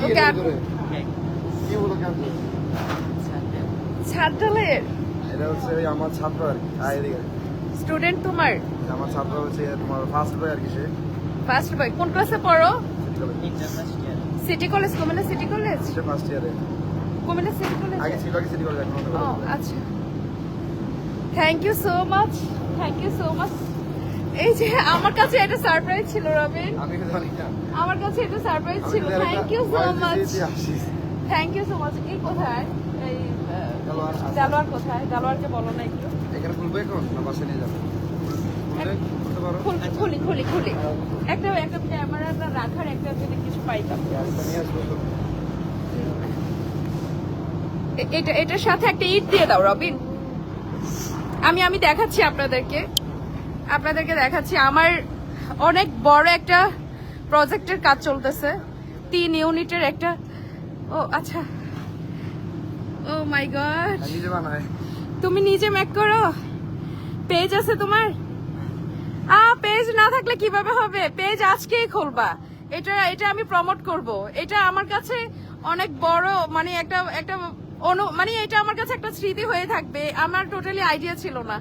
ওকে ছাদ ঢালাইয়ের এটা হচ্ছে আমার ছাত্র আর কি এদিকে স্টুডেন্ট তোমার আমার ছাত্র হচ্ছে তোমার ফার্স্ট বয় আর কি সে ফার্স্ট বয় কোন ক্লাসে পড়ো city college city college Comilla city college সে ফার্স্ট ইয়ারে কুমিল্লা সিটি কলেজ আগে ছিল আগে সিটি কলেজ এখন অন্য ও কলেজ। আচ্ছা thank you so much thank you so much এই যে আমার কাছে এটা সারপ্রাইজ ছিল রবিন আমি জানি না আমার কাছে এটা সারপ্রাইজ আমি ছিল তো থ্যাংক ইউ সো একটা মাচ voice দিয়েছি, আসিস। থ্যাংক ইউ সো মাচ এই কোথায় এই দেলোয়ার আছে। দেলোয়ার কোথায় দেলোয়ারকে বলো না একটু এখানে খুলবো এখন না বাসে নিয়ে যাবো খুলতে পারো খুলি খুলি খুলি একটা একটা ক্যামেরাটা রাখার একটা যদি কিছু পাইতাম আচ্ছা, নিয়ে আসবো তো। এটা এটার সাথে একটা ইট দিয়ে দাও রবিন আমি দেখাচ্ছি আপনাদেরকে দেখাচ্ছি আমার অনেক বড় একটা প্রজেক্টের কাজ চলতেছে 3 ইউনিটের একটা ও আচ্ছা ও মাই গড আমি নিজে বানাই তুমি নিজে মেক করো পেজ আছে তোমার পেজ না থাকলে কিভাবে হবে পেজ আজকেই খুলবা এটা আমি প্রমোট করব এটা আমার কাছে অনেক বড় মানে একটা মানে এটা আমার কাছে একটা স্মৃতি হয়ে থাকবে আমার টোটালি আইডিয়া ছিল না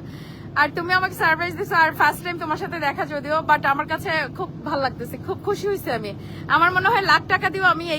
আর তুমি আমাকে সারপ্রাইজ দিছো আর ফার্স্ট টাইম তোমার সাথে দেখা যদিও বাট আমার কাছে খুব ভালো লাগতেছে খুব খুশি হয়েছে আমি আমার মনে হয় লাখ টাকা দিও আমি এই